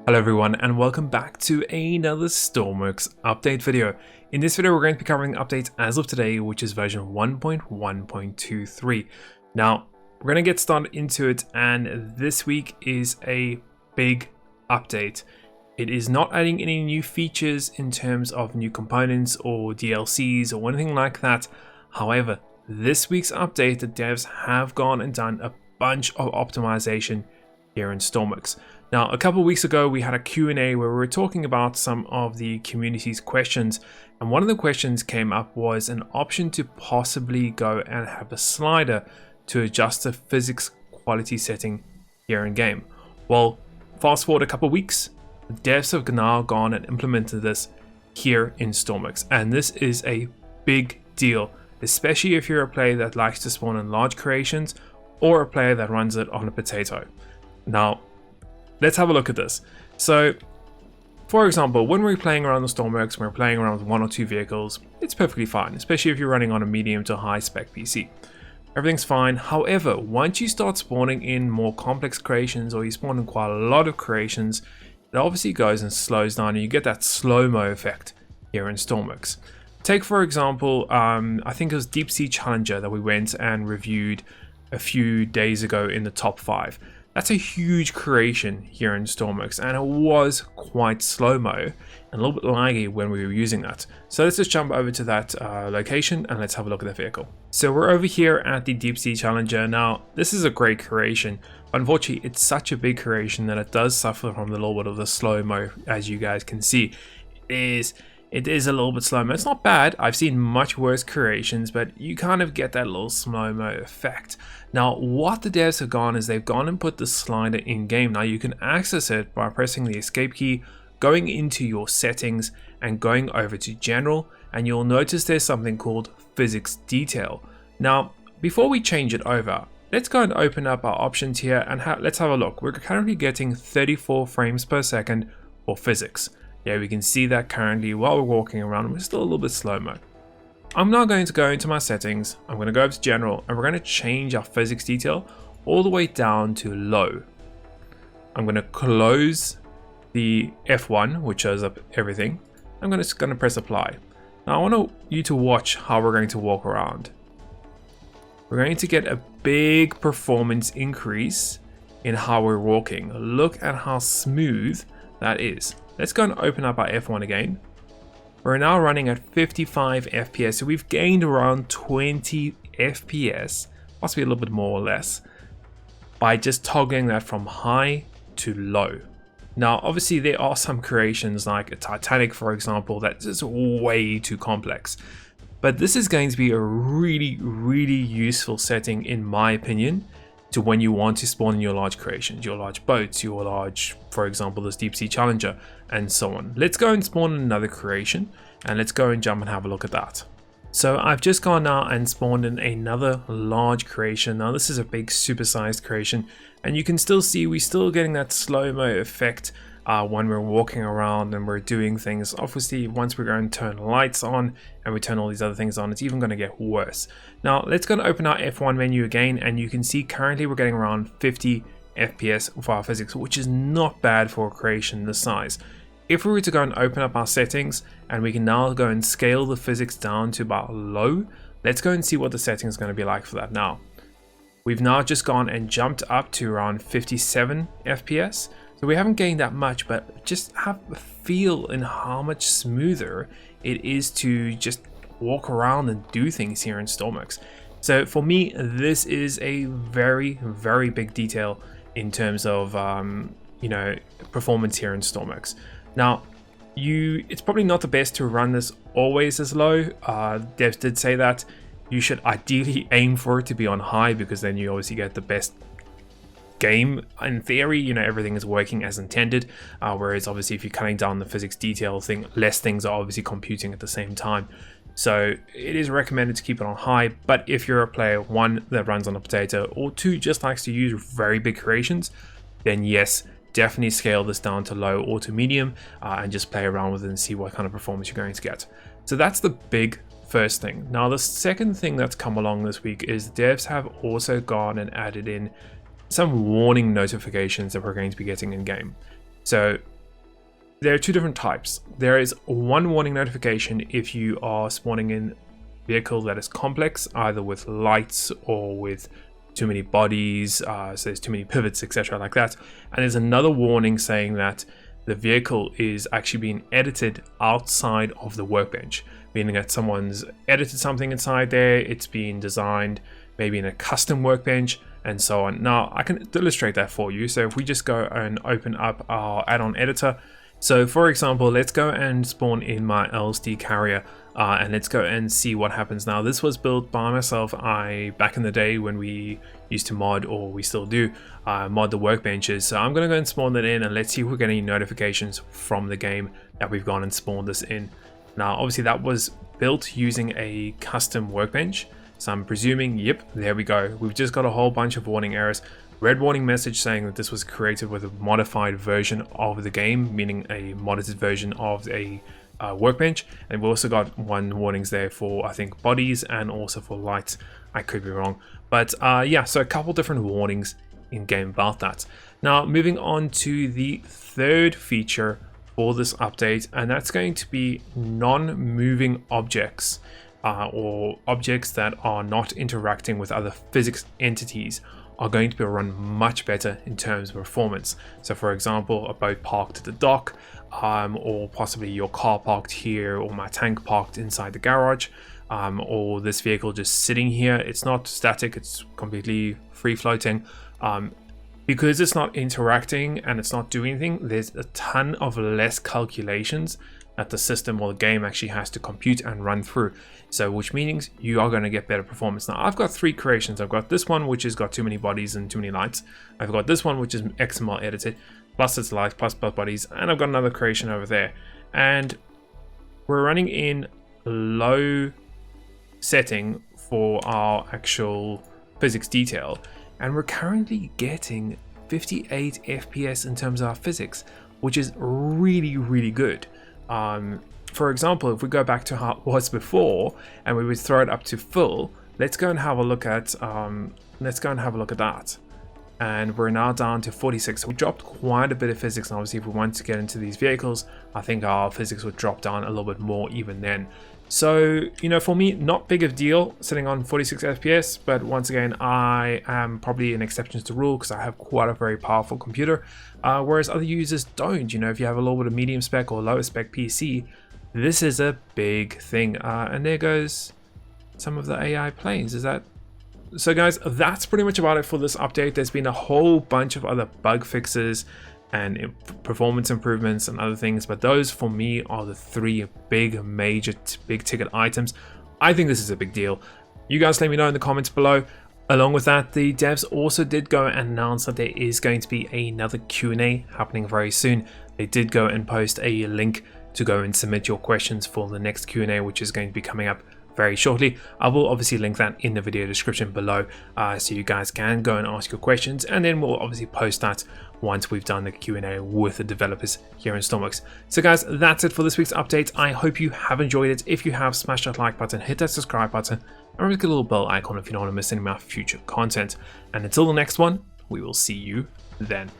Hello everyone and welcome back to another Stormworks update video. In this video we're going to be covering updates as of today, which is version 1.1.23. Now we're going to get started into it, and this week is a big update. It is not adding any new features in terms of new components or DLCs or anything like that. However, this week's update, the devs have gone and done a bunch of optimization here in Stormworks. Now, a couple of weeks ago, we had a Q&A where we were talking about some of the community's questions, and one of the questions came up was an option to possibly go and have a slider to adjust the physics quality setting here in game. Well, fast forward a couple of weeks, the devs have now gone and implemented this here in Stormworks, and this is a big deal, especially if you're a player that likes to spawn in large creations or a player that runs it on a potato. Now, let's have a look at this. So, for example, when we're playing around the Stormworks, when we're playing around with one or two vehicles, it's perfectly fine, especially if you're running on a medium to high spec PC. Everything's fine. However, once you start spawning in more complex creations, or you spawn in quite a lot of creations, it obviously goes and slows down, and you get that slow-mo effect here in Stormworks. Take, for example, I think it was Deep Sea Challenger that we went and reviewed a few days ago in the top 5. That's a huge creation here in Stormworks, and it was quite slow-mo and a little bit laggy when we were using that. So let's just jump over to that location and let's have a look at the vehicle. So we're over here at the Deep Sea Challenger. Now, this is a great creation, but unfortunately it's such a big creation that it does suffer from a little bit of the slow-mo, as you guys can see. It is a little bit slow-mo. It's not bad. I've seen much worse creations, but you kind of get that little slow-mo effect. Now, what the devs have gone is they've gone and put the slider in game. Now, you can access it by pressing the escape key, going into your settings and going over to general, and you'll notice there's something called physics detail. Now, before we change it over, let's go and open up our options here and let's have a look. We're currently getting 34 frames per second for physics. Yeah, we can see that currently while we're walking around, we're still a little bit slow-mo. I'm now going to go into my settings, I'm going to go over to general, and we're going to change our physics detail all the way down to low. I'm going to close the F1, which shows up everything. I'm just going to press apply. Now I want you to watch how we're going to walk around. We're going to get a big performance increase in how we're walking. Look at how smooth that is. Let's go and open up our F1 again. We're now running at 55 FPS, so we've gained around 20 FPS, possibly a little bit more or less, by just toggling that from high to low. Now, obviously, there are some creations like a Titanic, for example, that's just way too complex. But this is going to be a really, really useful setting, in my opinion, to when you want to spawn in your large creations, your large boats, your large, for example, this Deep Sea Challenger, and so on. Let's go and spawn in another creation, and let's go and jump and have a look at that. So I've just gone now and spawned in another large creation. Now this is a big supersized creation, and you can still see we're still getting that slow-mo effect when we're walking around and we're doing things. Obviously, once we're going to turn lights on and we turn all these other things on, it's even going to get worse. Now let's go and open our F1 menu again, and you can see currently we're getting around 50 FPS for our physics, which is not bad for a creation this size. If we were to go and open up our settings, and we can now go and scale the physics down to about low, let's go and see what the setting is going to be like for that now. We've now just gone and jumped up to around 57 FPS. So we haven't gained that much, but just have a feel in how much smoother it is to just walk around and do things here in Stormworks. So for me, this is a very, very big detail in terms of performance here in Stormworks. Now, it's probably not the best to run this always as low. Devs did say that you should ideally aim for it to be on high, because then you obviously get the best game. In theory, everything is working as intended, whereas obviously if you're cutting down the physics detail thing, less things are obviously computing at the same time. So it is recommended to keep it on high, but if you're a player, one, that runs on a potato, or two, just likes to use very big creations, then yes, definitely scale this down to low or to medium, and just play around with it and see what kind of performance you're going to get. So that's the big first thing. Now the second thing that's come along this week is devs have also gone and added in some warning notifications that we're going to be getting in game. So there are two different types. There is one warning notification if you are spawning in a vehicle that is complex, either with lights or with too many bodies, so there's too many pivots, etc. like that. And there's another warning saying that the vehicle is actually being edited outside of the workbench, meaning that someone's edited something inside there, it's being designed maybe in a custom workbench, and so on. Now, I can illustrate that for you. So if we just go and open up our add-on editor, so for example, let's go and spawn in my LSD carrier, and let's go and see what happens. Now, this was built by myself. Back in the day when we used to mod, or we still do, mod the workbenches. So I'm gonna go and spawn that in, and let's see if we're getting any notifications from the game that we've gone and spawned this in. Now, obviously that was built using a custom workbench. So I'm presuming, yep, there we go. We've just got a whole bunch of warning errors. Red warning message saying that this was created with a modified version of the game, meaning a modded version of a workbench. And we also got one warnings there for, I think, bodies and also for lights. I could be wrong. But yeah, so a couple different warnings in game about that. Now, moving on to the third feature for this update, and that's going to be non-moving objects. Or objects that are not interacting with other physics entities are going to be run much better in terms of performance. So for example, a boat parked at the dock, or possibly your car parked here, or my tank parked inside the garage, or this vehicle just sitting here. It's not static, it's completely free floating. Because it's not interacting and it's not doing anything, there's a ton of less calculations that the system or the game actually has to compute and run through. So which means you are going to get better performance. Now, I've got three creations. I've got this one, which has got too many bodies and too many lights. I've got this one, which is XML edited, plus its lights, plus bodies, and I've got another creation over there. And we're running in low setting for our actual physics detail, and we're currently getting 58 FPS in terms of our physics, which is really, really good. For example, if we go back to how it was before and we would throw it up to full, let's go and have a look at that. And we're now down to 46. So we dropped quite a bit of physics, and obviously if we want to get into these vehicles, I think our physics would drop down a little bit more even then. So, you know, for me, not big of a deal sitting on 46 FPS, but once again, I am probably an exception to the rule because I have quite a very powerful computer, whereas other users don't. You know, if you have a little bit of medium spec or lower spec PC, this is a big thing. And there goes some of the AI planes. Is that? So guys, that's pretty much about it for this update. There's been a whole bunch of other bug fixes and performance improvements and other things, but those for me are the three big major big ticket items. I think this is a big deal. You guys let me know in the comments below. Along with that, the devs also did go and announce that there is going to be another Q&A happening very soon. They did go and post a link to go and submit your questions for the next Q&A, which is going to be coming up very shortly. I will obviously link that in the video description below, so you guys can go and ask your questions, and then we'll obviously post that once we've done the Q&A with the developers here in Stormworks. So guys, that's it for this week's update. I hope you have enjoyed it. If you have, smash that like button, hit that subscribe button, and remember to click the little bell icon if you don't want to miss any of my future content. And until the next one, we will see you then.